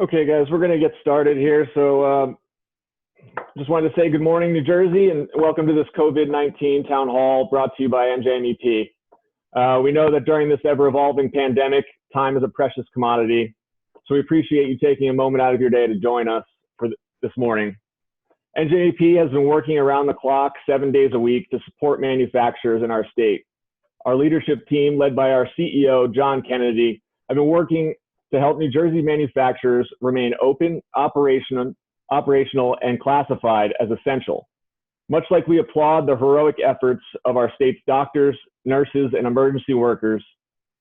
Okay, guys, we're going to get started here. So just wanted to say good morning, New Jersey, and welcome to this COVID-19 town hall brought to you by NJMEP. We know that during this ever-evolving pandemic, time is a precious commodity. So we appreciate you taking a moment out of your day to join us for this morning. NJMEP has been working around the clock 7 days a week to support manufacturers in our state. Our leadership team, led by our CEO, John Kennedy, have been working to help New Jersey manufacturers remain open, operational, and classified as essential. Much like we applaud the heroic efforts of our state's doctors, nurses, and emergency workers,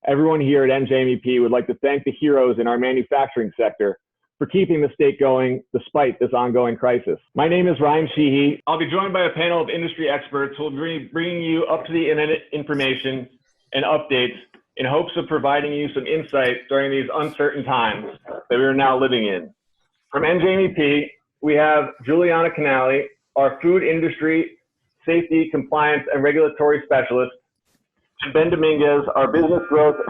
everyone here at NJMEP would like to thank the heroes in our manufacturing sector for keeping the state going despite this ongoing crisis. My name is Ryan Sheehy. I'll be joined by a panel of industry experts who will be bringing you up-to-the-minute information and updates in hopes of providing you some insight during these uncertain times that we are now living in. From NJMEP, we have Juliana Canali, our food industry, safety, compliance, and regulatory specialist, and Ben Dominguez, our business growth and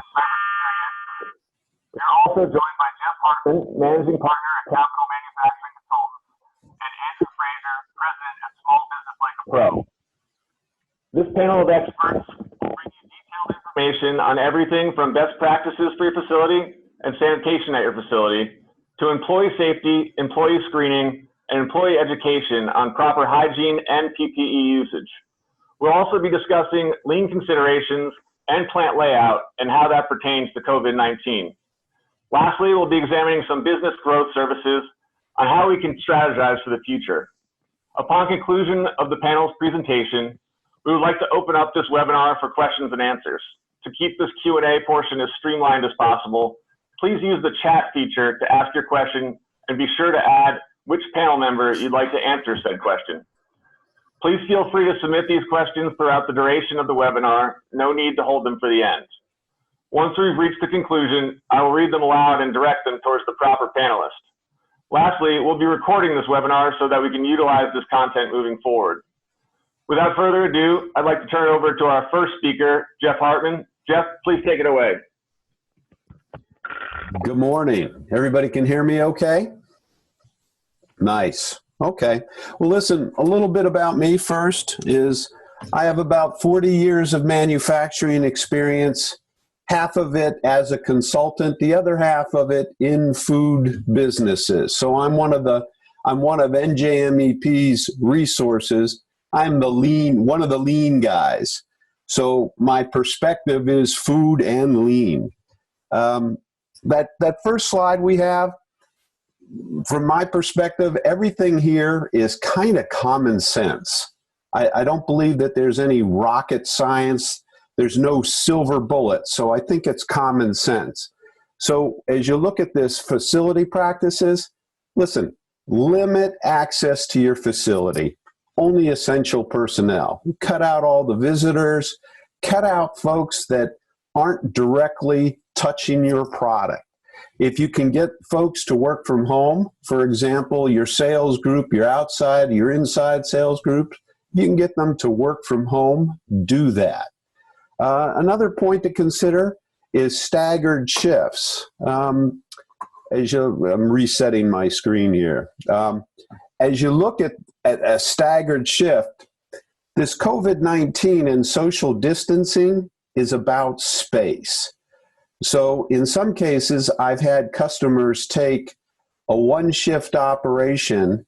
We're also joined by Jeff Hartman, managing partner at Capital Manufacturing Consultants, and Andrew Fraser, president at Small Business Like a Pro. This panel of experts will bring you detailed information on everything from best practices for your facility and sanitation at your facility to employee safety, employee screening, and employee education on proper hygiene and PPE usage. We'll also be discussing lean considerations and plant layout and how that pertains to COVID-19. Lastly, we'll be examining some business growth services on how we can strategize for the future. Upon conclusion of the panel's presentation, we would like to open up this webinar for questions and answers. To keep this Q&A portion as streamlined as possible, please use the chat feature to ask your question and be sure to add which panel member you'd like to answer said question. Please feel free to submit these questions throughout the duration of the webinar. No need to hold them for the end. Once we've reached the conclusion, I will read them aloud and direct them towards the proper panelist. Lastly, we'll be recording this webinar so that we can utilize this content moving forward. Without further ado, I'd like to turn it over to our first speaker, Jeff Hartman. Jeff, please take it away. Good morning. Everybody can hear me okay? Nice. Okay. Well, listen, a little bit about me first is I have about 40 years of manufacturing experience, half of it as a consultant, the other half of it in food businesses. So I'm one of NJMEP's resources. I'm one of the lean guys. So my perspective is food and lean. That first slide we have, from my perspective, everything here is kind of common sense. I don't believe that there's any rocket science. There's no silver bullet. So I think it's common sense. So as you look at this facility practices, listen, limit access to your facility. Only essential personnel. Cut out all the visitors. Cut out folks that aren't directly touching your product. If you can get folks to work from home, for example, your sales group, your outside, your inside sales group, you can get them to work from home, do that. Another point to consider is staggered shifts. I'm resetting my screen here. As you look at a staggered shift, this COVID-19 and social distancing is about space. So in some cases, I've had customers take a one-shift operation,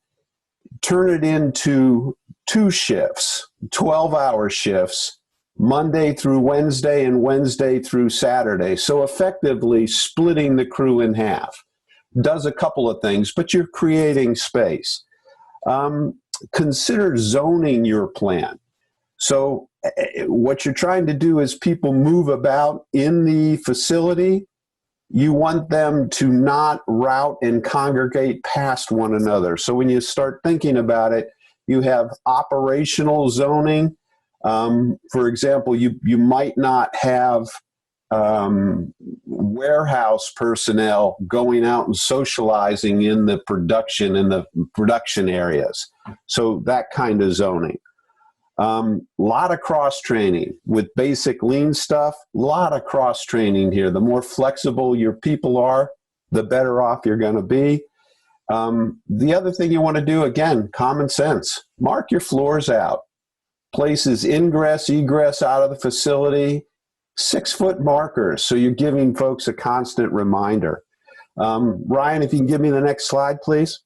turn it into 2 shifts, 12-hour shifts, Monday through Wednesday and Wednesday through Saturday. So effectively splitting the crew in half. Does a couple of things, but you're creating space. Consider zoning your plant. So what you're trying to do is people move about in the facility. You want them to not route and congregate past one another. So when you start thinking about it, you have operational zoning. For example, you might not have warehouse personnel going out and socializing in the production areas. So that kind of zoning. Lot of cross-training with basic lean stuff, lot of cross-training here. The more flexible your people are, the better off you're going to be. The other thing you want to do, again, common sense. Mark your floors out. Places ingress, egress out of the facility, 6-foot markers, so you're giving folks a constant reminder. Ryan, if you can give me the next slide, please.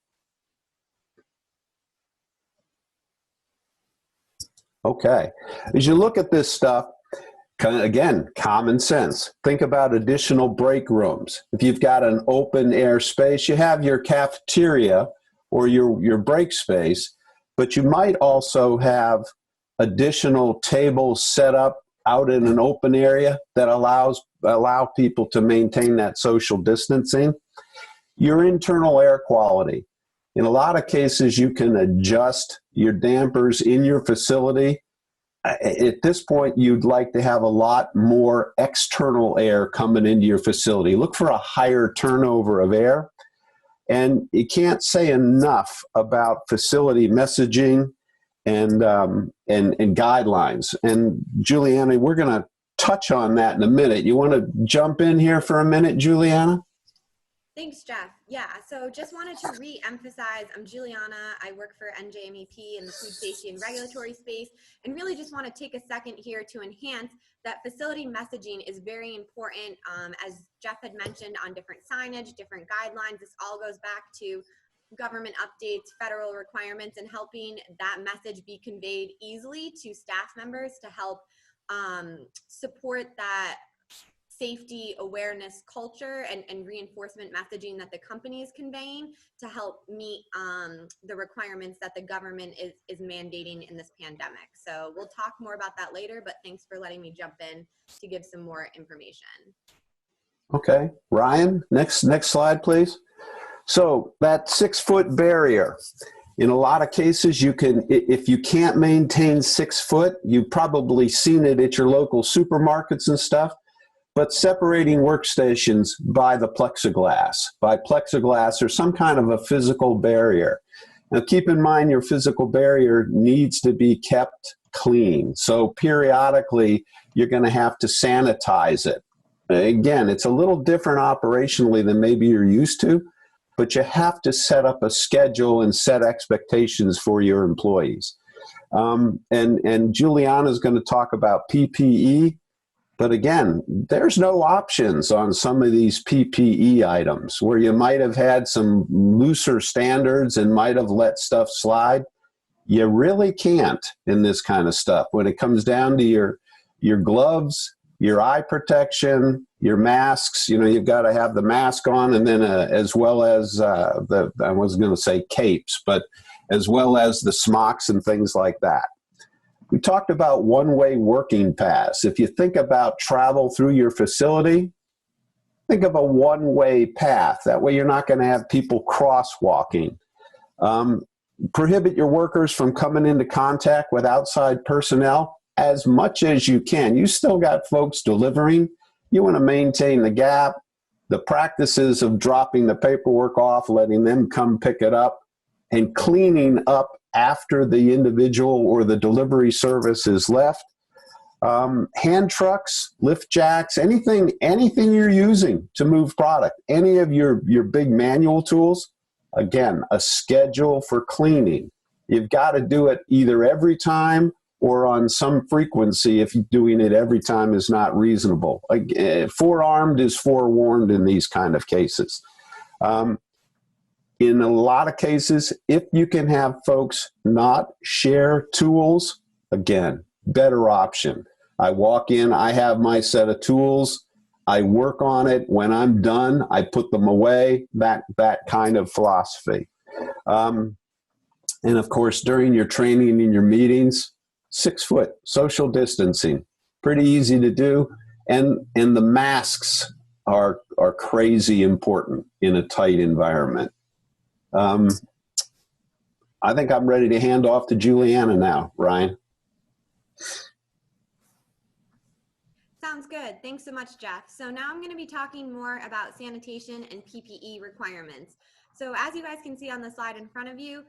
Okay. As you look at this stuff, again, common sense. Think about additional break rooms. If you've got an open air space, you have your cafeteria or your break space, but you might also have additional tables set up out in an open area that allow people to maintain that social distancing. Your internal air quality. In a lot of cases, you can adjust your dampers in your facility. At this point, you'd like to have a lot more external air coming into your facility. Look for a higher turnover of air. And you can't say enough about facility messaging and guidelines. And Juliana, we're going to touch on that in a minute. You want to jump in here for a minute, Juliana? Thanks, Jeff. Yeah, so just wanted to re-emphasize, I'm Juliana. I work for NJMEP in the food safety and regulatory space, and really just want to take a second here to enhance that facility messaging is very important. As Jeff had mentioned, on different signage, different guidelines, this all goes back to government updates, federal requirements, and helping that message be conveyed easily to staff members to help support that safety awareness culture and reinforcement messaging that the company is conveying to help meet the requirements that the government is mandating in this pandemic. So we'll talk more about that later, but thanks for letting me jump in to give some more information. Okay, Ryan, next slide, please. So that 6-foot barrier, in a lot of cases, you can, if you can't maintain 6 foot, you've probably seen it at your local supermarkets and stuff, but separating workstations by plexiglass or some kind of a physical barrier. Now keep in mind your physical barrier needs to be kept clean. So periodically you're going to have to sanitize it. Again, it's a little different operationally than maybe you're used to, but you have to set up a schedule and set expectations for your employees. And Juliana's going to talk about PPE. But again, there's no options on some of these PPE items where you might have had some looser standards and might have let stuff slide. You really can't in this kind of stuff. When it comes down to your gloves, your eye protection, your masks, you've got to have the mask on, and then as well as I was going to say capes, but as well as the smocks and things like that. We talked about one-way working paths. If you think about travel through your facility, think of a one-way path. That way you're not going to have people crosswalking. Prohibit your workers from coming into contact with outside personnel as much as you can. You still got folks delivering. You want to maintain the gap. The practices of dropping the paperwork off, letting them come pick it up, and cleaning up after the individual or the delivery service is left. Hand trucks, lift jacks, anything you're using to move product, any of your big manual tools, again, a schedule for cleaning. You've got to do it either every time or on some frequency if doing it every time is not reasonable. Forearmed is forewarned in these kind of cases. In a lot of cases, if you can have folks not share tools, again, better option. I walk in, I have my set of tools, I work on it. When I'm done, I put them away, that kind of philosophy. And of course, during your training and your meetings, 6 foot social distancing, pretty easy to do. And the masks are crazy important in a tight environment. I think I'm ready to hand off to Juliana now, Ryan. Sounds good. Thanks so much, Jeff. So now I'm going to be talking more about sanitation and PPE requirements. So as you guys can see on the slide in front of you,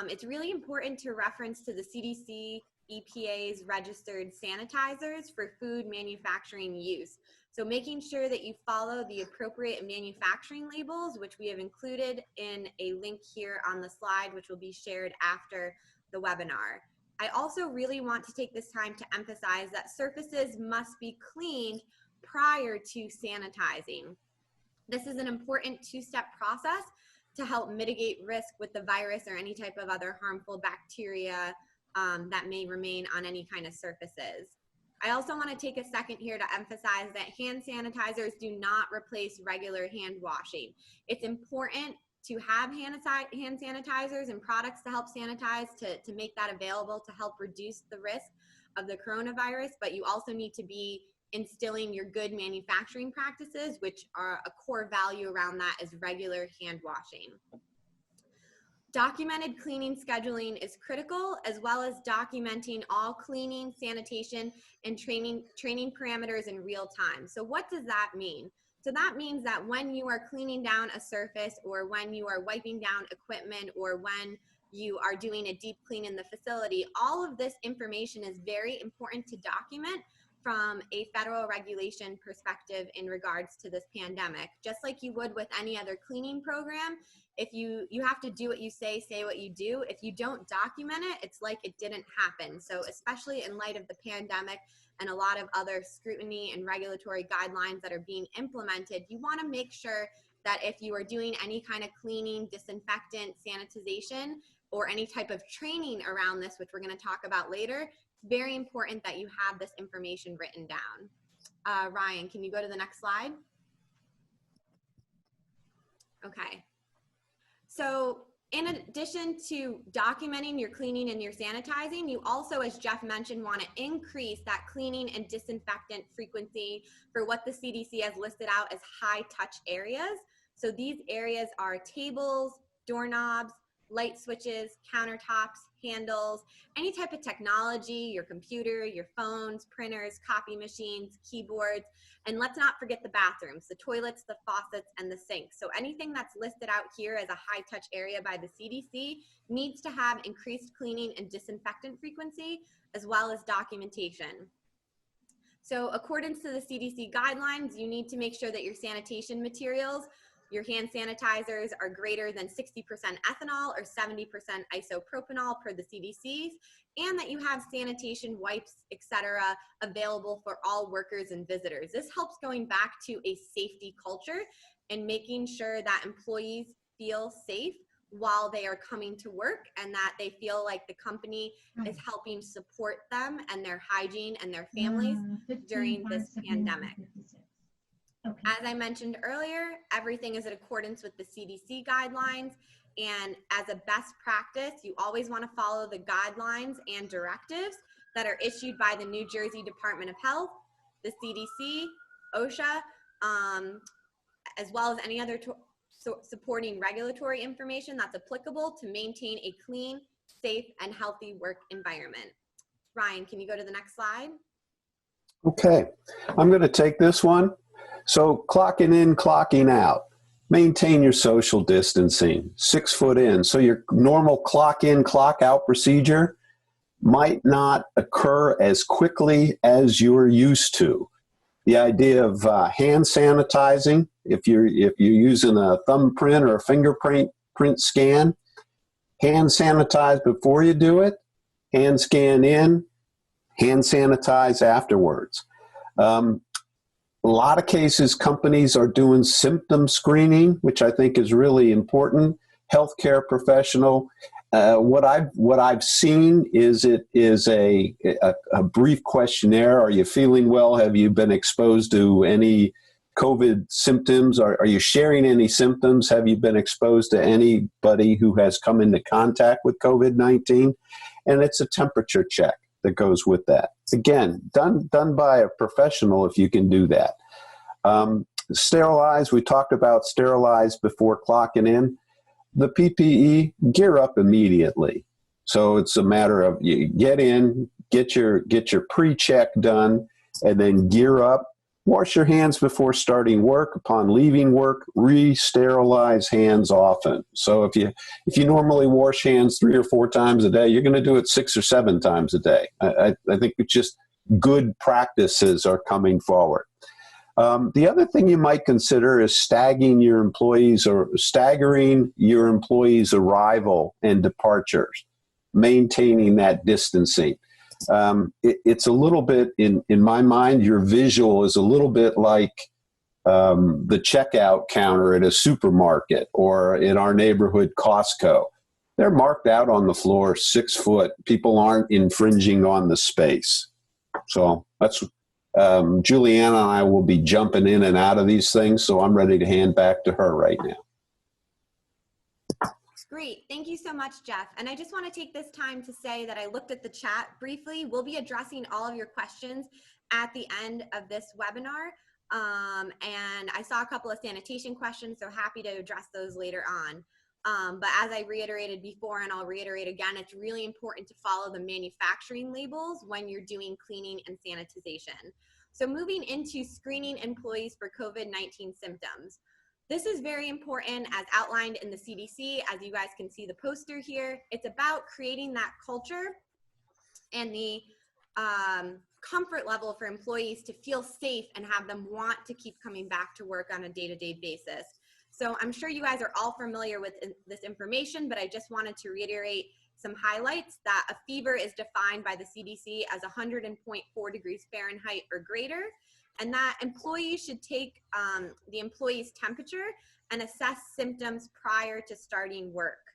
it's really important to reference to the CDC, EPA's registered sanitizers for food manufacturing use. So making sure that you follow the appropriate manufacturing labels, which we have included in a link here on the slide, which will be shared after the webinar. I also really want to take this time to emphasize that surfaces must be cleaned prior to sanitizing. This is an important two-step process to help mitigate risk with the virus or any type of other harmful bacteria that may remain on any kind of surfaces. I also want to take a second here to emphasize that hand sanitizers do not replace regular hand washing. It's important to have hand sanitizers and products to help sanitize, to make that available to help reduce the risk of the coronavirus, but you also need to be instilling your good manufacturing practices, which are a core value around that is regular hand washing. Documented cleaning scheduling is critical, as well as documenting all cleaning, sanitation, and training parameters in real time. So what does that mean? So that means that when you are cleaning down a surface, or when you are wiping down equipment, or when you are doing a deep clean in the facility, all of this information is very important to document from a federal regulation perspective in regards to this pandemic. Just like you would with any other cleaning program, if you have to do what you say what you do. If you don't document it, it's like it didn't happen. So especially in light of the pandemic and a lot of other scrutiny and regulatory guidelines that are being implemented, you want to make sure that if you are doing any kind of cleaning, disinfectant, sanitization, or any type of training around this, which we're going to talk about later, it's very important that you have this information written down. Ryan, can you go to the next slide? Okay. So in addition to documenting your cleaning and your sanitizing, you also, as Jeff mentioned, want to increase that cleaning and disinfectant frequency for what the CDC has listed out as high touch areas. So these areas are tables, doorknobs, light switches, countertops, handles, any type of technology, your computer, your phones, printers, copy machines, keyboards, and let's not forget the bathrooms, the toilets, the faucets, and the sinks. So anything that's listed out here as a high touch area by the CDC needs to have increased cleaning and disinfectant frequency, as well as documentation. So according to the CDC guidelines, you need to make sure that your sanitation materials, your hand sanitizers, are greater than 60% ethanol or 70% isopropanol per the CDC's, and that you have sanitation wipes, etc., available for all workers and visitors. This helps going back to a safety culture and making sure that employees feel safe while they are coming to work, and that they feel like the company is helping support them and their hygiene and their families during this pandemic. Okay. As I mentioned earlier, everything is in accordance with the CDC guidelines, and as a best practice, you always want to follow the guidelines and directives that are issued by the New Jersey Department of Health, the CDC, OSHA, as well as any other supporting regulatory information that's applicable to maintain a clean, safe, and healthy work environment. Ryan, can you go to the next slide? Okay, I'm going to take this one. So clocking in, clocking out. Maintain your social distancing, 6 foot in. So your normal clock in, clock out procedure might not occur as quickly as you're used to. The idea of hand sanitizing, if you're using a thumbprint or a fingerprint scan, hand sanitize before you do it, hand scan in, hand sanitize afterwards. A lot of cases, companies are doing symptom screening, which I think is really important. Healthcare professional. What I've seen is it is a brief questionnaire. Are you feeling well? Have you been exposed to any COVID symptoms? Are you sharing any symptoms? Have you been exposed to anybody who has come into contact with COVID-19? And it's a temperature check that goes with that. Again, done by a professional if you can do that. Sterilize, we talked about sterilize before clocking in. The PPE, gear up immediately. So it's a matter of you get in, get your pre-check done, and then gear up. Wash your hands before starting work. Upon leaving work, re-sterilize hands often. So if you normally wash hands 3 or 4 times a day, you're going to do it 6 or 7 times a day. I think it's just good practices are coming forward. The other thing you might consider is staggering your employees' arrival and departures, maintaining that distancing. It's a little bit, in my mind, your visual is a little bit like the checkout counter at a supermarket or in our neighborhood Costco. They're marked out on the floor 6 foot. People aren't infringing on the space. So that's Juliana and I will be jumping in and out of these things, so I'm ready to hand back to her right now. Great. Thank you so much, Jeff. And I just want to take this time to say that I looked at the chat briefly. We'll be addressing all of your questions at the end of this webinar. And I saw a couple of sanitation questions, so happy to address those later on. But as I reiterated before, and I'll reiterate again, it's really important to follow the manufacturing labels when you're doing cleaning and sanitization. So moving into screening employees for COVID-19 symptoms. This is very important as outlined in the CDC. As you guys can see the poster here, it's about creating that culture and the comfort level for employees to feel safe and have them want to keep coming back to work on a day-to-day basis. So I'm sure you guys are all familiar with this information, but I just wanted to reiterate some highlights that a fever is defined by the CDC as 100.4 degrees Fahrenheit or greater, and that employees should take the employee's temperature and assess symptoms prior to starting work.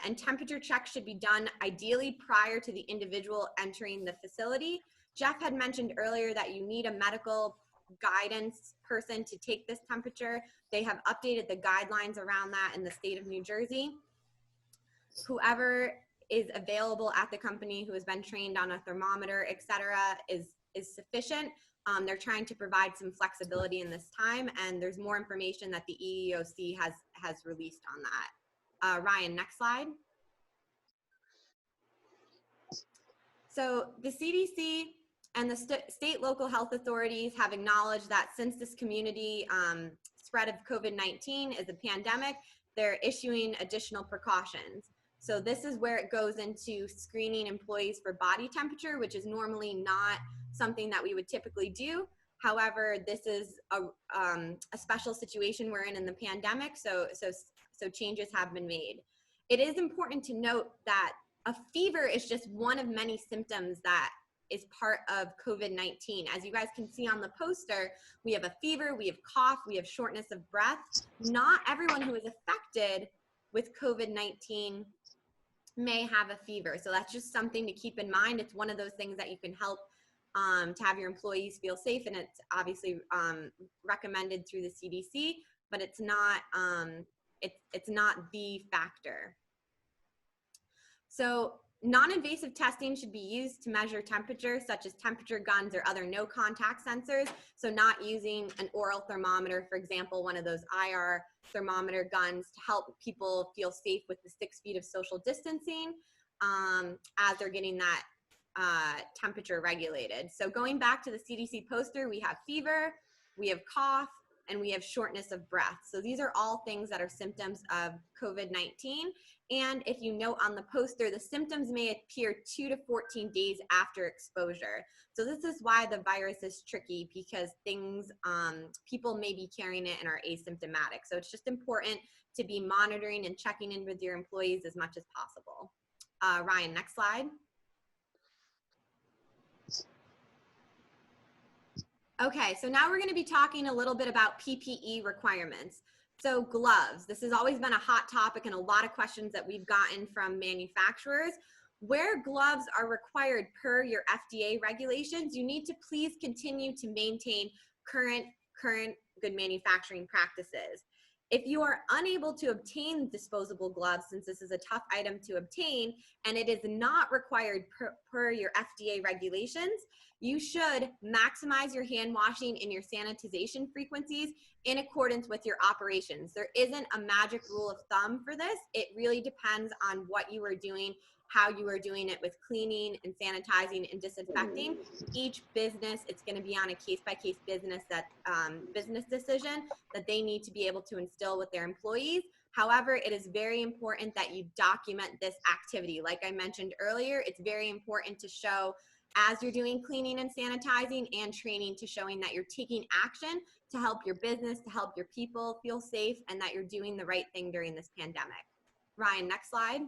And temperature checks should be done ideally prior to the individual entering the facility. Jeff had mentioned earlier that you need a medical guidance person to take this temperature. They have updated the guidelines around that in the state of New Jersey. Whoever is available at the company who has been trained on a thermometer, et cetera, is sufficient. They're trying to provide some flexibility in this time, and there's more information that the EEOC has released on that. Ryan, next slide. So the CDC and the state local health authorities have acknowledged that since this community spread of COVID-19 is a pandemic, they're issuing additional precautions. So this is where it goes into screening employees for body temperature, which is normally not something that we would typically do. However, this is a special situation we're in the pandemic, so changes have been made. It is important to note that a fever is just one of many symptoms that is part of COVID-19. As you guys can see on the poster, we have a fever, we have cough, we have shortness of breath. Not everyone who is affected with COVID-19 may have a fever. So that's just something to keep in mind. It's one of those things that you can help to have your employees feel safe, and it's obviously recommended through the CDC, but it's not the factor. So non-invasive testing should be used to measure temperature, such as temperature guns or other no-contact sensors. So not using an oral thermometer, for example, one of those IR thermometer guns, to help people feel safe with the 6 feet of social distancing as they're getting that temperature regulated. So going back to the CDC poster, we have fever, we have cough, and we have shortness of breath. So these are all things that are symptoms of COVID-19. And if you note on the poster, the symptoms may appear 2 to 14 days after exposure. So this is why the virus is tricky, because people may be carrying it and are asymptomatic. So it's just important to be monitoring and checking in with your employees as much as possible. Ryan, next slide. Okay, so now we're going to be talking a little bit about PPE requirements. So gloves, this has always been a hot topic and a lot of questions that we've gotten from manufacturers. Where gloves are required per your FDA regulations, you need to please continue to maintain current good manufacturing practices. If you are unable to obtain disposable gloves, since this is a tough item to obtain, and it is not required per your FDA regulations, you should maximize your hand washing and your sanitization frequencies in accordance with your operations. There isn't a magic rule of thumb for this. It really depends on what you are doing, how you are doing it with cleaning and sanitizing and disinfecting. Each business, it's going to be on a case-by-case business decision that they need to be able to instill with their employees. However, it is very important that you document this activity. Like I mentioned earlier, it's very important to show as you're doing cleaning and sanitizing, and training to showing that you're taking action to help your business, to help your people feel safe, and that you're doing the right thing during this pandemic. Ryan, next slide.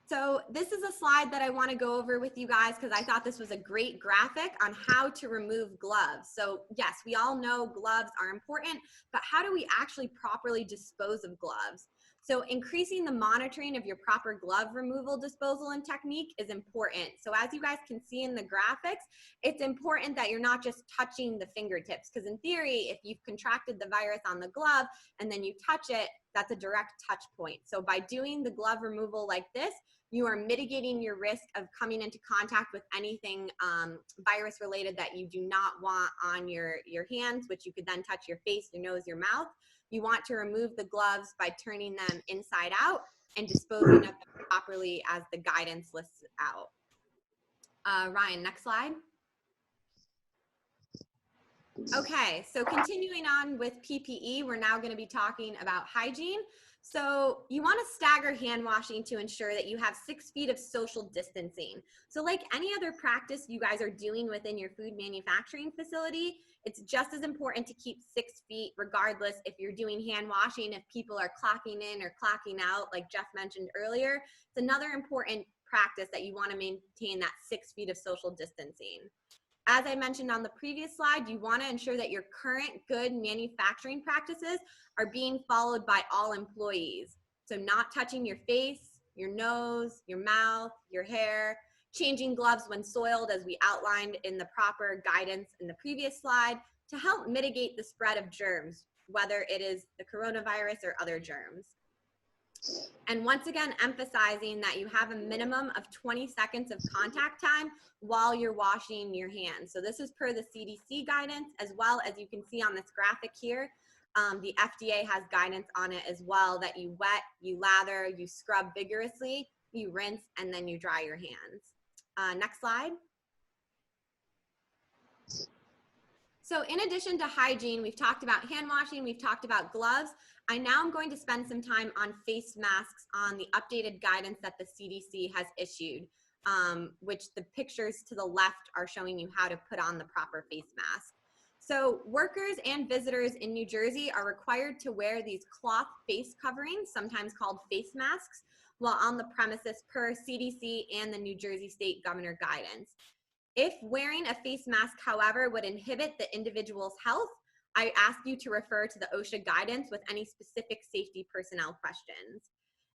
So this is a slide that I want to go over with you guys because I thought this was a great graphic on how to remove gloves. So yes, we all know gloves are important, but how do we actually properly dispose of gloves? So increasing the monitoring of your proper glove removal, disposal, and technique is important. So as you guys can see in the graphics, it's important that you're not just touching the fingertips, because in theory, if you've contracted the virus on the glove and then you touch it, that's a direct touch point. So by doing the glove removal like this, you are mitigating your risk of coming into contact with anything virus related that you do not want on your hands, which you could then touch your face, your nose, your mouth. You want to remove the gloves by turning them inside out and disposing of them properly as the guidance lists out. Ryan, next slide. Okay, so continuing on with PPE, we're now going to be talking about hygiene. So you want to stagger hand washing to ensure that you have 6 feet of social distancing. So like any other practice you guys are doing within your food manufacturing facility, it's just as important to keep 6 feet regardless if you're doing hand washing, if people are clocking in or clocking out, like Jeff mentioned earlier. It's another important practice that you want to maintain that 6 feet of social distancing. As I mentioned on the previous slide, you want to ensure that your current good manufacturing practices are being followed by all employees. So not touching your face, your nose, your mouth, your hair, changing gloves when soiled as we outlined in the proper guidance in the previous slide to help mitigate the spread of germs, whether it is the coronavirus or other germs. And once again, emphasizing that you have a minimum of 20 seconds of contact time while you're washing your hands. So this is per the CDC guidance, as well as you can see on this graphic here, the FDA has guidance on it as well, that you wet, you lather, you scrub vigorously, you rinse, and then you dry your hands. Next slide. So in addition to hygiene, we've talked about hand washing, we've talked about gloves. I now am going to spend some time on face masks on the updated guidance that the CDC has issued, which the pictures to the left are showing you how to put on the proper face mask. So workers and visitors in New Jersey are required to wear these cloth face coverings, sometimes called face masks, while on the premises per CDC and the New Jersey State Governor guidance. If wearing a face mask, however, would inhibit the individual's health, I ask you to refer to the OSHA guidance with any specific safety personnel questions.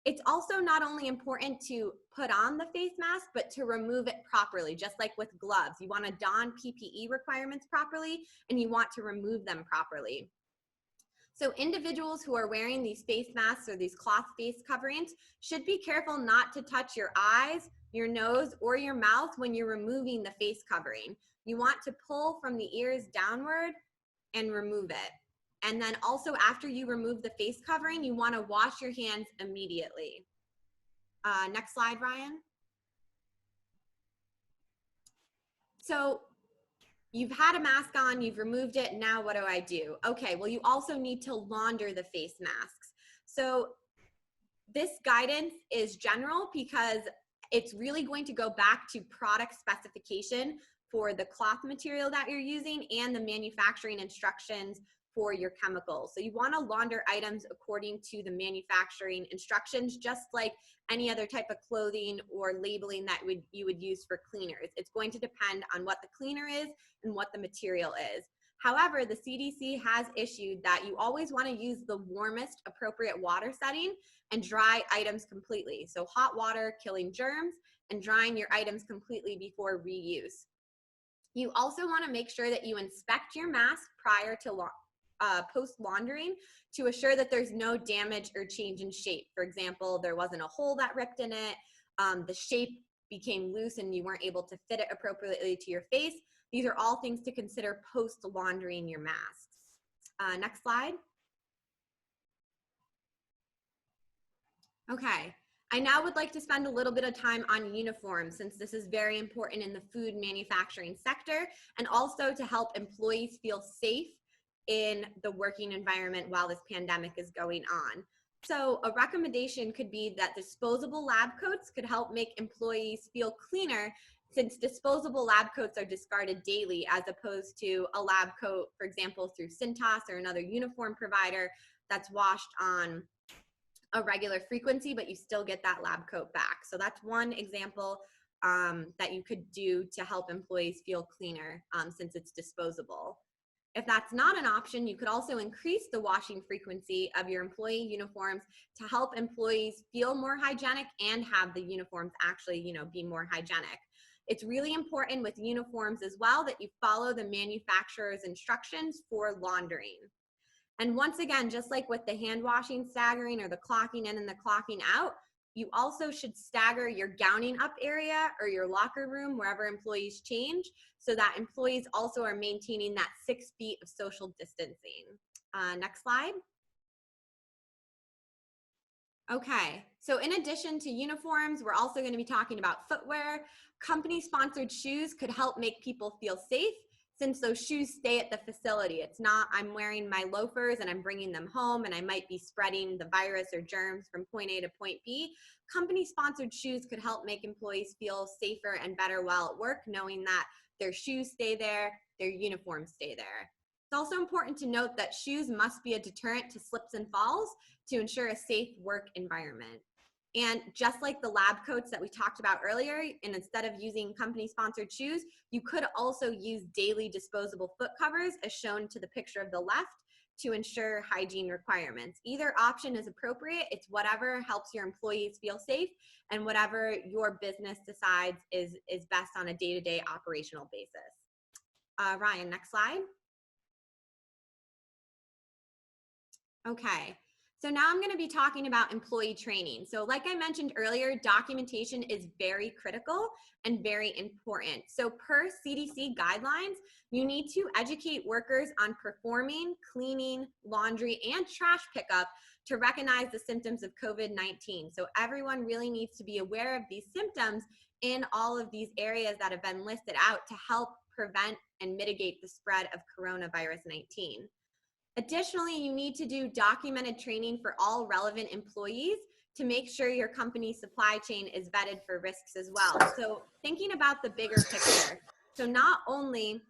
It's also not only important to put on the face mask, but to remove it properly, just like with gloves. You want to don PPE requirements properly, and you want to remove them properly. So individuals who are wearing these face masks or these cloth face coverings should be careful not to touch your eyes, your nose, or your mouth when you're removing the face covering. You want to pull from the ears downward and remove it. And then also after you remove the face covering, you want to wash your hands immediately. Next slide, Ryan. So you've had a mask on, you've removed it, now what do I do? Okay, well, you also need to launder the face masks. So this guidance is general because it's really going to go back to product specification for the cloth material that you're using and the manufacturing instructions for your chemicals. So you want to launder items according to the manufacturing instructions, just like any other type of clothing or labeling that you would use for cleaners. It's going to depend on what the cleaner is and what the material is. However, the CDC has issued that you always want to use the warmest appropriate water setting and dry items completely. So hot water killing germs and drying your items completely before reuse. You also want to make sure that you inspect your mask prior to post laundering to assure that there's no damage or change in shape. For example, there wasn't a hole that ripped in it, the shape became loose and you weren't able to fit it appropriately to your face. These are all things to consider post laundering your masks. Next slide. Okay, I now would like to spend a little bit of time on uniforms, since this is very important in the food manufacturing sector, and also to help employees feel safe in the working environment while this pandemic is going on. So a recommendation could be that disposable lab coats could help make employees feel cleaner, since disposable lab coats are discarded daily, as opposed to a lab coat, for example, through Cintas or another uniform provider that's washed on a regular frequency, but you still get that lab coat back. So that's one example that you could do to help employees feel cleaner, since it's disposable. If that's not an option, you could also increase the washing frequency of your employee uniforms to help employees feel more hygienic and have the uniforms actually, be more hygienic. It's really important with uniforms as well that you follow the manufacturer's instructions for laundering. And once again, just like with the hand washing staggering or the clocking in and the clocking out, you also should stagger your gowning up area or your locker room wherever employees change, so that employees also are maintaining that 6 feet of social distancing. Next slide. Okay, so in addition to uniforms, we're also going to be talking about footwear. Company-sponsored shoes could help make people feel safe, since those shoes stay at the facility. It's not, I'm wearing my loafers and I'm bringing them home and I might be spreading the virus or germs from point A to point B. Company-sponsored shoes could help make employees feel safer and better while at work, knowing that their shoes stay there, their uniforms stay there. It's also important to note that shoes must be a deterrent to slips and falls to ensure a safe work environment. And just like the lab coats that we talked about earlier, and instead of using company-sponsored shoes, you could also use daily disposable foot covers, as shown to the picture of the left, to ensure hygiene requirements. Either option is appropriate. It's whatever helps your employees feel safe and whatever your business decides is best on a day-to-day operational basis. Ryan, next slide. Okay. So now I'm going to be talking about employee training. So like I mentioned earlier, documentation is very critical and very important. So per CDC guidelines, you need to educate workers on performing, cleaning, laundry, and trash pickup to recognize the symptoms of COVID-19. So everyone really needs to be aware of these symptoms in all of these areas that have been listed out to help prevent and mitigate the spread of coronavirus 19. Additionally, you need to do documented training for all relevant employees to make sure your company's supply chain is vetted for risks as well. So thinking about the bigger picture, so not only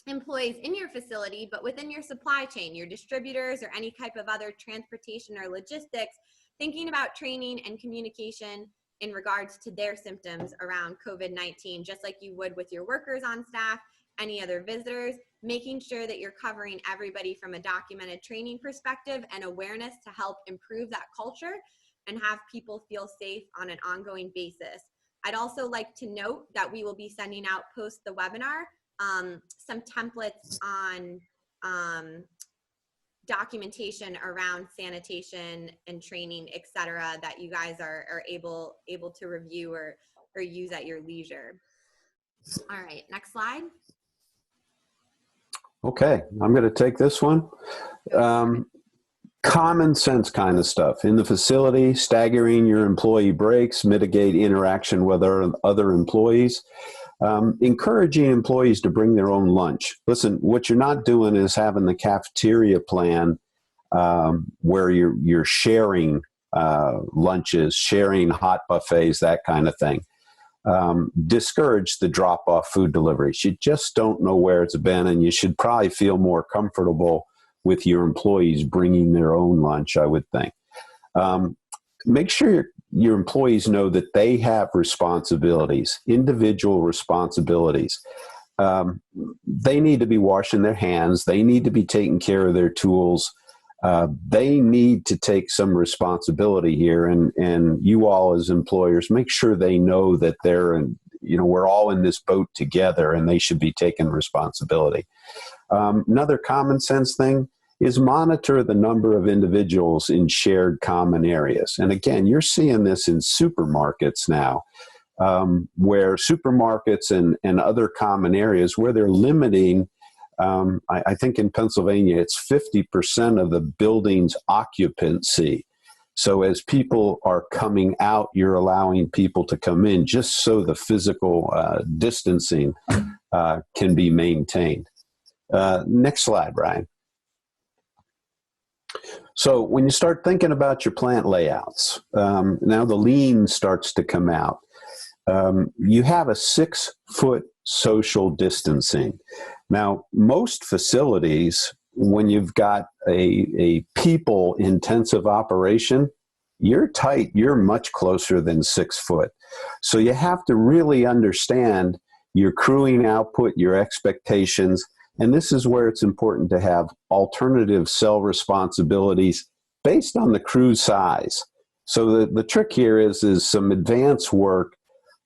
employees in your facility, but within your supply chain, your distributors or any type of other transportation or logistics, thinking about training and communication in regards to their symptoms around COVID-19, just like you would with your workers on staff, any other visitors, making sure that you're covering everybody from a documented training perspective and awareness to help improve that culture and have people feel safe on an ongoing basis. I'd also like to note that we will be sending out post the webinar some templates on documentation around sanitation and training, et cetera, that you guys are able to review or use at your leisure. All right, next slide. Okay, I'm going to take this one. Common sense kind of stuff. In the facility, staggering your employee breaks, mitigate interaction with other employees. Encouraging employees to bring their own lunch. Listen, what you're not doing is having the cafeteria plan where you're sharing lunches, sharing hot buffets, that kind of thing. Discourage the drop-off food deliveries. You just don't know where it's been, and you should probably feel more comfortable with your employees bringing their own lunch, I would think. Make sure your employees know that they have responsibilities, individual responsibilities. They need to be washing their hands. They need to be taking care of their tools. They need to take some responsibility here, and you all as employers, make sure they know that we're all in this boat together, and they should be taking responsibility. Another common sense thing is monitor the number of individuals in shared common areas. And again, you're seeing this in supermarkets now, where supermarkets and other common areas where they're limiting, I think in Pennsylvania, it's 50% of the building's occupancy. So as people are coming out, you're allowing people to come in just so the physical distancing can be maintained. Next slide, Brian. So when you start thinking about your plant layouts, now the lean starts to come out. You have a 6-foot social distancing. Now, most facilities, when you've got a people-intensive operation, you're tight. You're much closer than 6 foot. So you have to really understand your crewing output, your expectations, and this is where it's important to have alternative cell responsibilities based on the crew size. So the trick here is some advanced work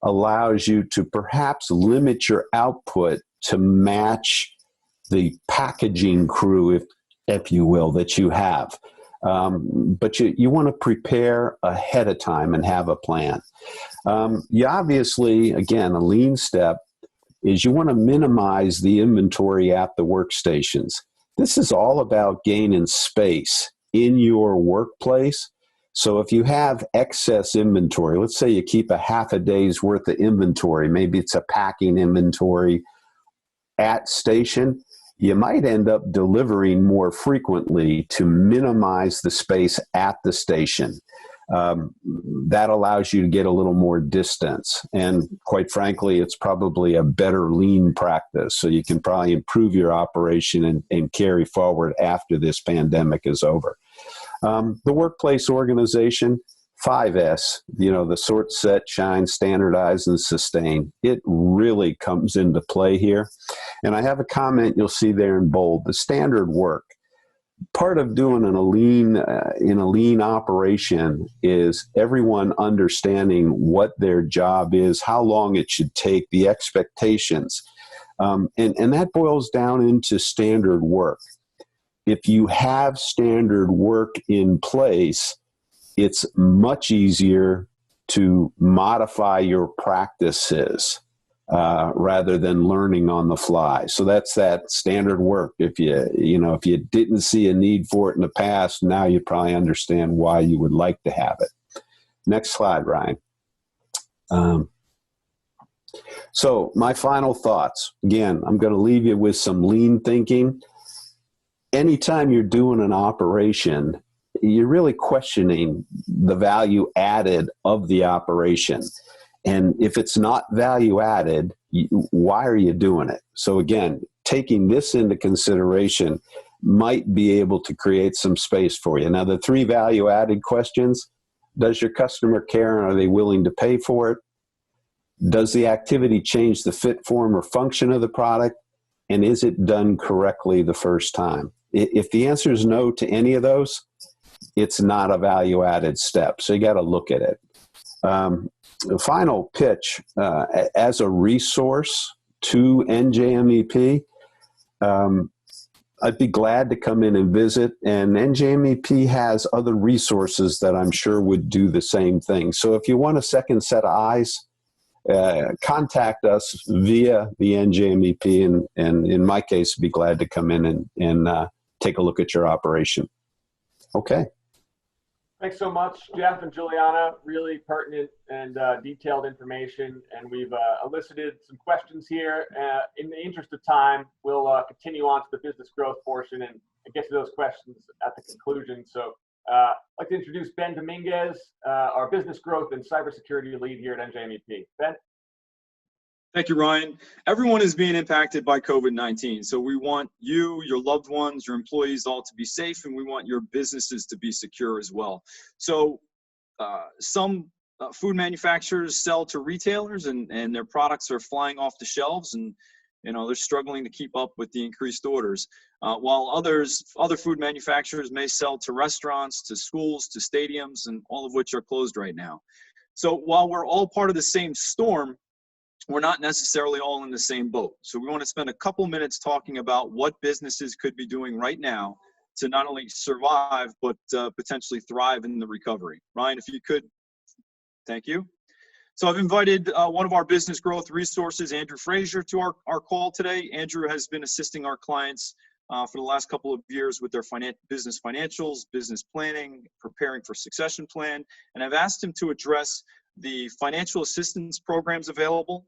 allows you to perhaps limit your output to match the packaging crew, if you will, that you have. But you want to prepare ahead of time and have a plan. You obviously, again, a lean step is you want to minimize the inventory at the workstations. This is all about gaining space in your workplace. So if you have excess inventory, let's say you keep a half a day's worth of inventory, maybe it's a packing inventory at station, you might end up delivering more frequently to minimize the space at the station. That allows you to get a little more distance. And quite frankly, it's probably a better lean practice. So you can probably improve your operation and carry forward after this pandemic is over. The workplace organization, 5S, the sort, set, shine, standardize, and sustain. It really comes into play here. And I have a comment you'll see there in bold, the standard work. Part of doing in a lean operation is everyone understanding what their job is, how long it should take, the expectations. And that boils down into standard work. If you have standard work in place, it's much easier to modify your practices rather than learning on the fly. So that's that standard work. If you didn't see a need for it in the past, now you probably understand why you would like to have it. Next slide, Ryan. So my final thoughts. Again, I'm going to leave you with some lean thinking. Anytime you're doing an operation, you're really questioning the value added of the operation. And if it's not value added, why are you doing it? So again, taking this into consideration might be able to create some space for you. Now, the 3 value added questions: does your customer care and are they willing to pay for it? Does the activity change the fit, form, or function of the product? And is it done correctly the first time? If the answer is no to any of those, it's not a value-added step. So you got to look at it. The final pitch, as a resource to NJMEP, I'd be glad to come in and visit. And NJMEP has other resources that I'm sure would do the same thing. So if you want a second set of eyes, contact us via the NJMEP, and in my case, be glad to come in and take a look at your operation. Okay. Thanks so much, Jeff and Juliana. Really pertinent and detailed information. And we've elicited some questions here. In the interest of time, we'll continue on to the business growth portion and get to those questions at the conclusion. So I'd like to introduce Ben Dominguez, our business growth and cybersecurity lead here at NJMEP. Ben? Thank you, Ryan. Everyone is being impacted by COVID-19. So we want you, your loved ones, your employees all to be safe, and we want your businesses to be secure as well. So some food manufacturers sell to retailers, and their products are flying off the shelves, and they're struggling to keep up with the increased orders. While other food manufacturers may sell to restaurants, to schools, to stadiums, and all of which are closed right now. So while we're all part of the same storm, we're not necessarily all in the same boat. So we want to spend a couple minutes talking about what businesses could be doing right now to not only survive, but potentially thrive in the recovery. Ryan, if you could, thank you. So I've invited one of our business growth resources, Andrew Frazier, to our call today. Andrew has been assisting our clients for the last couple of years with their business financials, business planning, preparing for succession plan. And I've asked him to address the financial assistance programs available,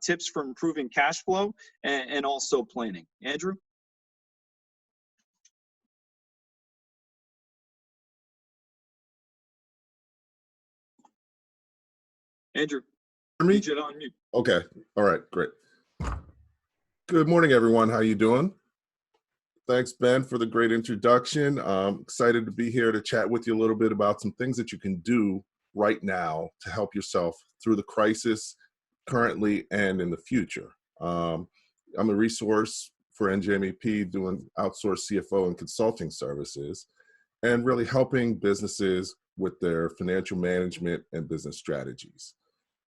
tips for improving cash flow, and also planning. Andrew? Andrew, Hear me? need you to unmute. Okay. All right. Great. Good morning, everyone. How you doing? Thanks, Ben, for the great introduction. I'm excited to be here to chat with you a little bit about some things that you can do right now to help yourself through the crisis currently and in the future. I'm a resource for NJMEP doing outsourced CFO and consulting services and really helping businesses with their financial management and business strategies.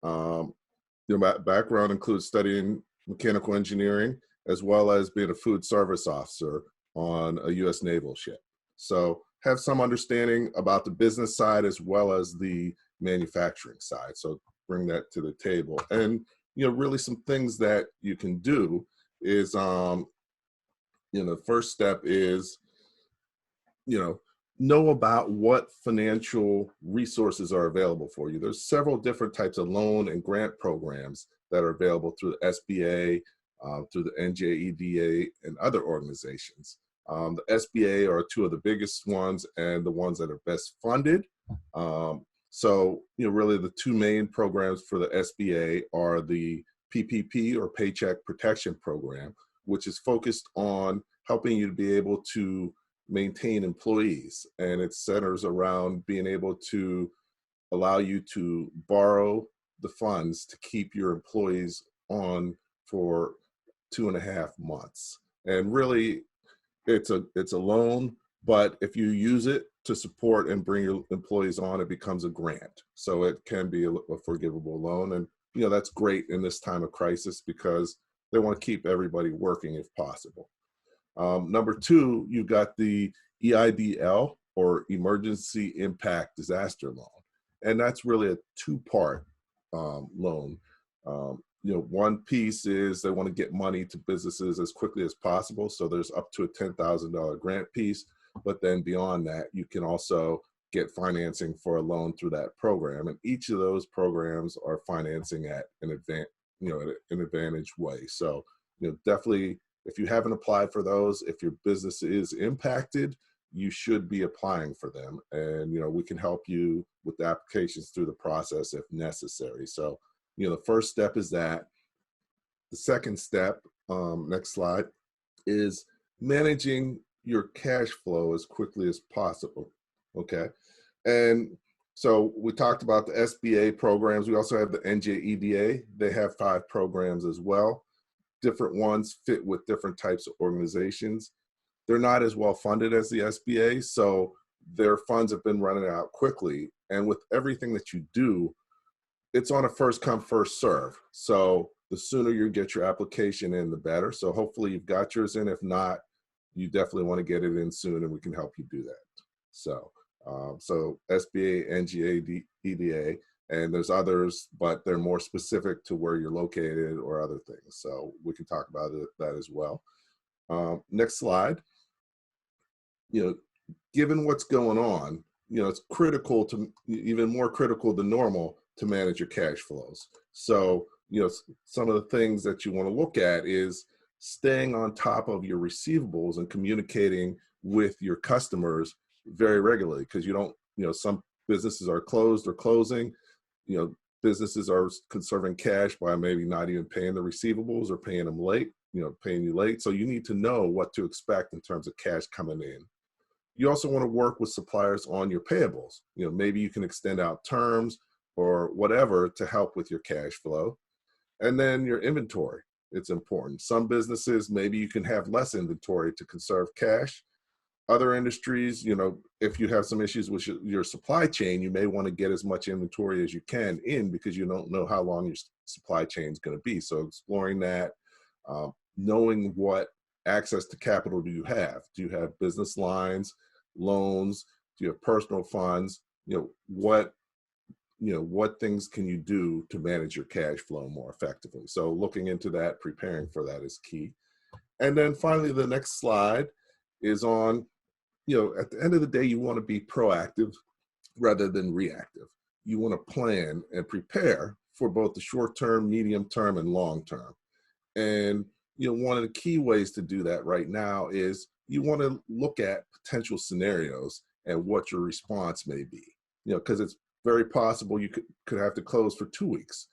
My background includes studying mechanical engineering as well as being a food service officer on a U.S. naval ship. So have some understanding about the business side as well as the manufacturing side. So bring that to the table. And, really some things that you can do is, the first step is, know about what financial resources are available for you. There's several different types of loan and grant programs that are available through the SBA, through the NJEDA, and other organizations. The SBA are two of the biggest ones and the ones that are best funded. So, really the two main programs for the SBA are the PPP or Paycheck Protection Program, which is focused on helping you to be able to maintain employees, and it centers around being able to allow you to borrow the funds to keep your employees on for 2.5 months. And really it's a loan, but if you use it to support and bring your employees on, it becomes a grant. So it can be a forgivable loan, and that's great in this time of crisis because they want to keep everybody working if possible. Number two, you got the EIDL or Emergency Impact Disaster Loan. And that's really a two-part loan. One piece is they want to get money to businesses as quickly as possible. So there's up to a $10,000 grant piece. But then beyond that, you can also get financing for a loan through that program. And each of those programs are financing at an advantage way. So, definitely, if you haven't applied for those, if your business is impacted, you should be applying for them. And, we can help you with the applications through the process if necessary. So, the first step is that. The second step, next slide, is managing your cash flow as quickly as possible, okay? And so we talked about the SBA programs. We also have the NJEDA. They have 5 programs as well. Different ones fit with different types of organizations. They're not as well funded as the SBA, so their funds have been running out quickly. And with everything that you do, it's on a first come, first serve. So the sooner you get your application in, the better. So hopefully you've got yours in. If not, you definitely want to get it in soon and we can help you do that. So, SBA, NGA, EDA, and there's others, but they're more specific to where you're located or other things. So we can talk about that as well. Next slide. Given what's going on, it's critical to, even more critical than normal, to manage your cash flows. So, some of the things that you want to look at is staying on top of your receivables and communicating with your customers very regularly, because some businesses are closed or closing. Businesses are conserving cash by maybe not even paying the receivables or paying them late, paying you late. So you need to know what to expect in terms of cash coming in. You also want to work with suppliers on your payables. Maybe you can extend out terms or whatever to help with your cash flow. And then your inventory, it's important. Some businesses, maybe you can have less inventory to conserve cash. Other industries, if you have some issues with your supply chain, you may want to get as much inventory as you can in because you don't know how long your supply chain is going to be. So exploring that, knowing what access to capital do you have? Do you have business lines, loans? Do you have personal funds? What things can you do to manage your cash flow more effectively? So looking into that, preparing for that is key. And then finally, the next slide is on, at the end of the day, you want to be proactive rather than reactive. You want to plan and prepare for both the short term, medium term, and long term. And, one of the key ways to do that right now is you want to look at potential scenarios and what your response may be, because it's very possible you could have to close for 2 weeks.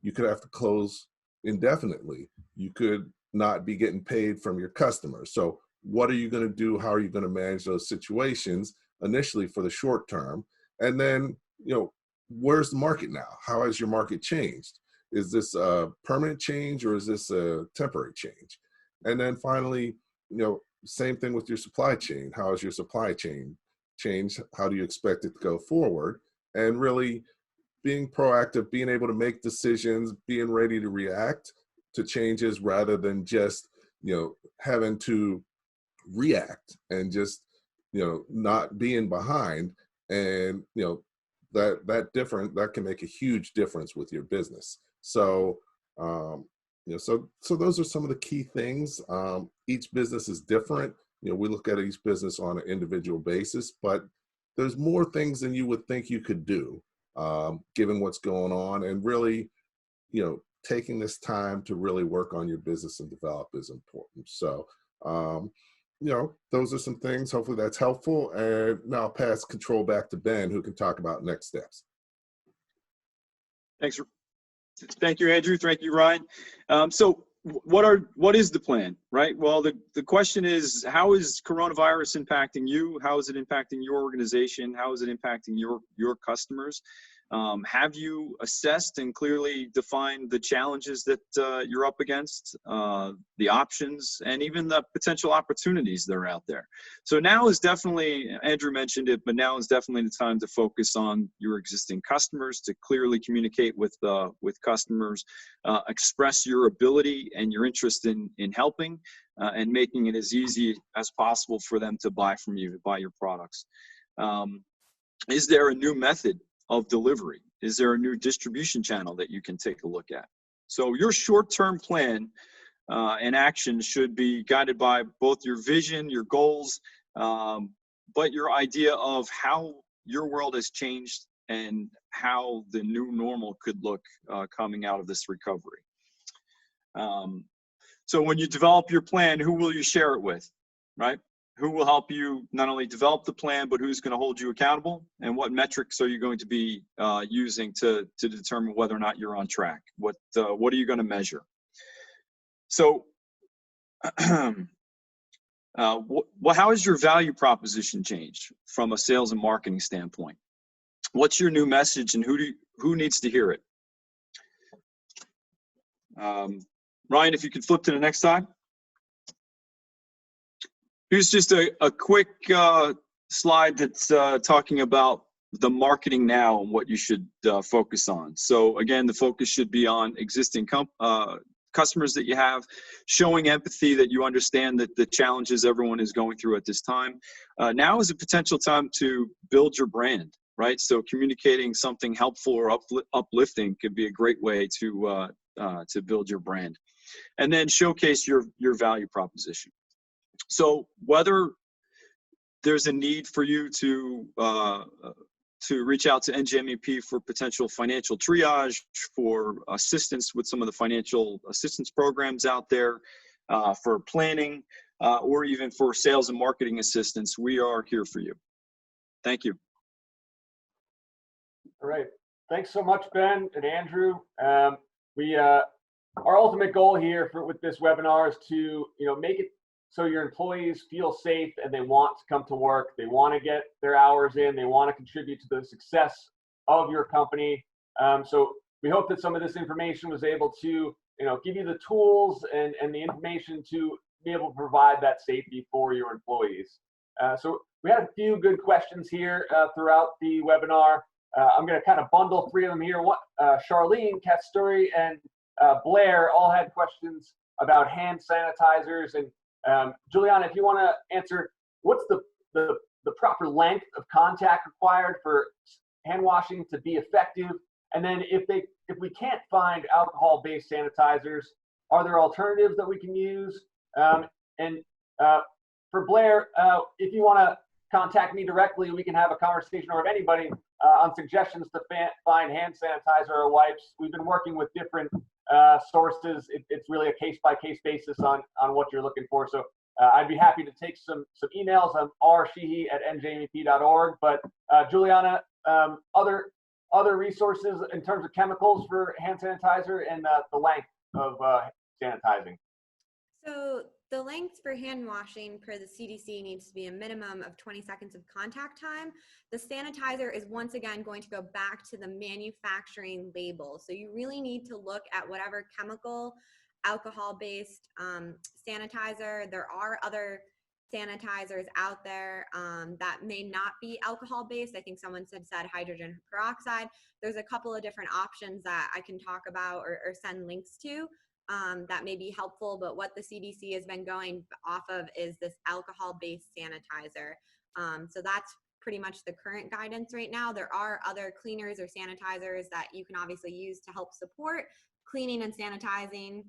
You could have to close indefinitely. You could not be getting paid from your customers. So what are you going to do? How are you going to manage those situations initially for the short term? And then, where's the market now? How has your market changed? Is this a permanent change or is this a temporary change? And then finally, same thing with your supply chain. How has your supply chain changed? How do you expect it to go forward? And really being proactive, being able to make decisions, being ready to react to changes rather than just, having to react and just, not being behind. And, that can make a huge difference with your business. So, so those are some of the key things. Each business is different. We look at each business on an individual basis, but there's more things than you would think you could do, given what's going on, and really, taking this time to really work on your business and develop is important. So, those are some things. Hopefully that's helpful. And now I'll pass control back to Ben, who can talk about next steps. Thanks. Thank you, Andrew. Thank you, Ryan. So what is the plan, right? Well, the question is, how is coronavirus impacting you? How is it impacting your organization? How is it impacting your customers? Have you assessed and clearly defined the challenges that you're up against, the options, and even the potential opportunities that are out there? So now is definitely, Andrew mentioned it, but now is definitely the time to focus on your existing customers, to clearly communicate with customers, express your ability and your interest in helping, and making it as easy as possible for them to buy from you, to buy your products. Is there a new method of delivery? Is there a new distribution channel that you can take a look at? So your short-term plan and action should be guided by both your vision, your goals, but your idea of how your world has changed and how the new normal could look coming out of this recovery. So when you develop your plan, who will you share it with, right? Who will help you not only develop the plan, but who's going to hold you accountable? And what metrics are you going to be using to determine whether or not you're on track? What are you going to measure? So how has your value proposition changed from a sales and marketing standpoint? What's your new message, and who needs to hear it? Ryan, if you could flip to the next slide. Here's just a quick slide that's talking about the marketing now and what you should focus on. So again, the focus should be on existing customers that you have, showing empathy that you understand that the challenges everyone is going through at this time. Now is a potential time to build your brand, right? So communicating something helpful or uplifting could be a great way to build your brand. And then showcase your value proposition. So whether there's a need for you to reach out to NJMEP for potential financial triage, for assistance with some of the financial assistance programs out there, for planning, or even for sales and marketing assistance, we are here for you. Thank you. All right. Thanks so much, Ben and Andrew. Our ultimate goal here with this webinar is to make it so your employees feel safe and they want to come to work. They want to get their hours in. They want to contribute to the success of your company. So we hope that some of this information was able to give you the tools and the information to be able to provide that safety for your employees. So we had a few good questions here throughout the webinar. I'm going to kind of bundle three of them here. Charlene, Kasturi, and Blair all had questions about hand sanitizers. And Juliana, if you want to answer, what's the proper length of contact required for hand washing to be effective? And then if we can't find alcohol-based sanitizers, are there alternatives that we can use? And for Blair, if you want to contact me directly, we can have a conversation, or if anybody, on suggestions to find hand sanitizer or wipes. We've been working with different sources. It's really a case-by-case basis on what you're looking for. So I'd be happy to take some emails on rsheehy@njmep.org. But Juliana, other other resources in terms of chemicals for hand sanitizer and the length of sanitizing? So the length for hand washing per the CDC needs to be a minimum of 20 seconds of contact time. The sanitizer is once again going to go back to the manufacturing label. So you really need to look at whatever chemical, alcohol-based sanitizer. There are other sanitizers out there that may not be alcohol-based. I think someone said hydrogen peroxide. There's a couple of different options that I can talk about or send links to. That may be helpful, but what the CDC has been going off of is this alcohol-based sanitizer. So that's pretty much the current guidance right now. There are other cleaners or sanitizers that you can obviously use to help support cleaning and sanitizing.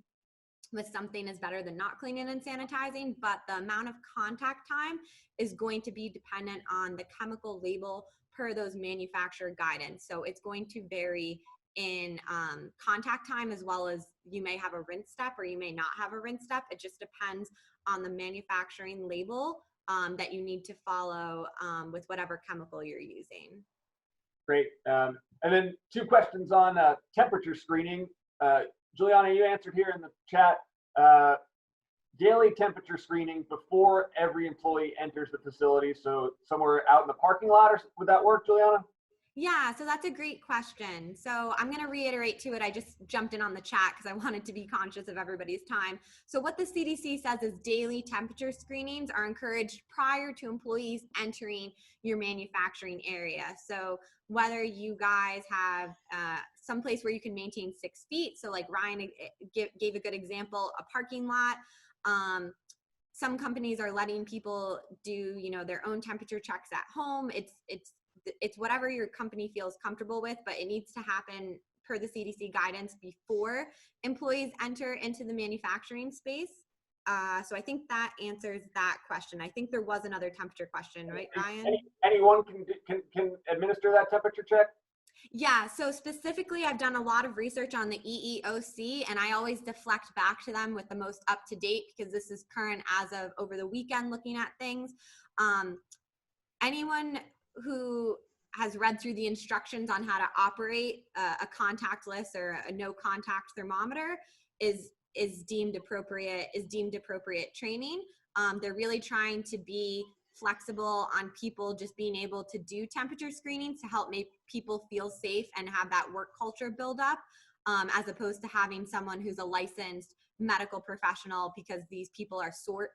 With something is better than not cleaning and sanitizing, but the amount of contact time is going to be dependent on the chemical label per those manufacturer guidance. So it's going to vary in contact time, as well as you may have a rinse step or you may not have a rinse step. It just depends on the manufacturing label that you need to follow with whatever chemical you're using. Great. And then 2 questions on temperature screening. Juliana, you answered here in the chat, daily temperature screening before every employee enters the facility. So somewhere out in the parking lot, or would that work, Juliana? Yeah, so that's a great question. So I'm going to reiterate to it. I just jumped in on the chat because I wanted to be conscious of everybody's time. So what the CDC says is daily temperature screenings are encouraged prior to employees entering your manufacturing area. So whether you guys have some place where you can maintain 6 feet. So like Ryan gave a good example, a parking lot. Some companies are letting people do, their own temperature checks at home. It's whatever your company feels comfortable with, but it needs to happen per the CDC guidance before employees enter into the manufacturing space. So I think that answers that question. I think there was another temperature question, right, Ryan? Anyone can administer that temperature check? Yeah, so specifically, I've done a lot of research on the EEOC, and I always deflect back to them with the most up-to-date because this is current as of over the weekend looking at things. Anyone who has read through the instructions on how to operate a contactless or a no contact thermometer is deemed appropriate training. They're really trying to be flexible on people just being able to do temperature screenings to help make people feel safe and have that work culture build up, as opposed to having someone who's a licensed medical professional, because these people are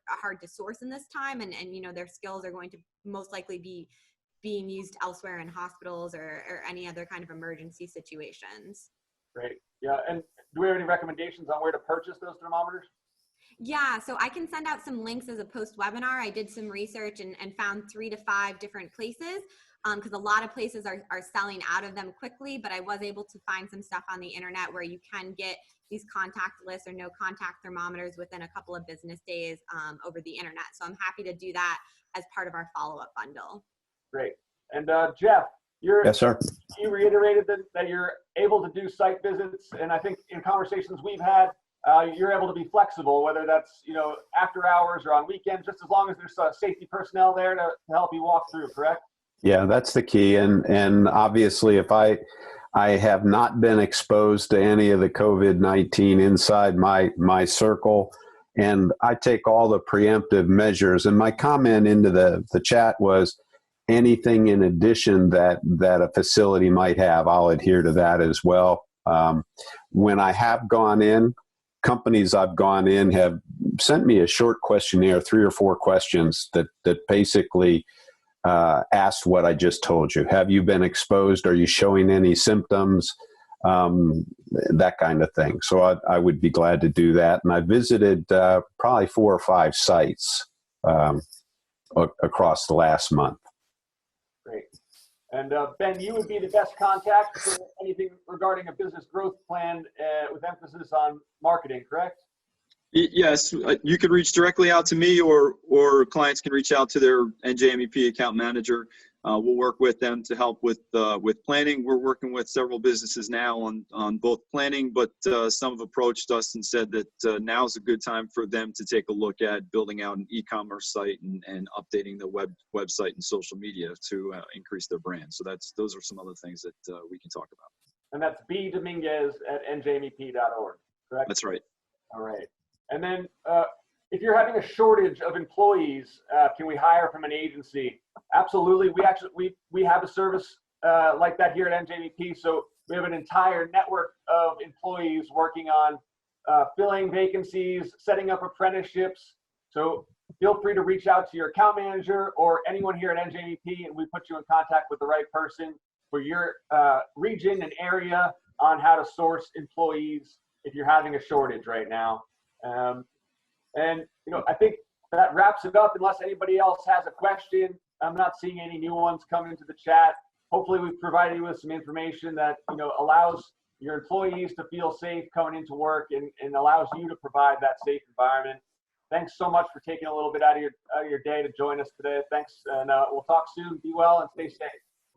hard to source in this time, and their skills are going to most likely be being used elsewhere in hospitals or any other kind of emergency situations. Great. Yeah. And do we have any recommendations on where to purchase those thermometers? Yeah, so I can send out some links as a post-webinar. I did some research and found 3 to 5 different places, because a lot of places are selling out of them quickly, but I was able to find some stuff on the internet where you can get these contactless or no contact thermometers within a couple of business days over the internet. So I'm happy to do that as part of our follow-up bundle. Great. And Jeff, Yes, sir. You reiterated that you're able to do site visits, and I think in conversations we've had, you're able to be flexible, whether that's after hours or on weekends, just as long as there's safety personnel there to help you walk through. Correct? Yeah, that's the key. And obviously, if I have not been exposed to any of the COVID-19 inside my circle, and I take all the preemptive measures. And my comment into the chat was, anything in addition that a facility might have, I'll adhere to that as well. When I have gone in, companies I've gone in have sent me a short questionnaire, 3 or 4 questions that basically asked what I just told you. Have you been exposed? Are you showing any symptoms? That kind of thing. So I would be glad to do that. And I visited probably 4 or 5 sites across the last month. Great. And Ben, you would be the best contact for anything regarding a business growth plan with emphasis on marketing, correct? Yes, you could reach directly out to me, or clients can reach out to their NJMEP account manager. We'll work with them to help with planning. We're working with several businesses now on both planning, but some have approached us and said that now's a good time for them to take a look at building out an e-commerce site and updating the website and social media to increase their brand. So those are some other things that we can talk about. And that's bdominguez@njmep.org, correct? That's right. All right. And then if you're having a shortage of employees, can we hire from an agency? Absolutely. We have a service like that here at NJMEP. So we have an entire network of employees working on filling vacancies, setting up apprenticeships. So feel free to reach out to your account manager or anyone here at NJMEP, and we put you in contact with the right person for your region and area on how to source employees if you're having a shortage right now. And I think that wraps it up unless anybody else has a question. I'm not seeing any new ones come into the chat. Hopefully we've provided you with some information that allows your employees to feel safe coming into work and allows you to provide that safe environment. Thanks so much for taking a little bit out of your day to join us today. Thanks, and we'll talk soon. Be well and stay safe.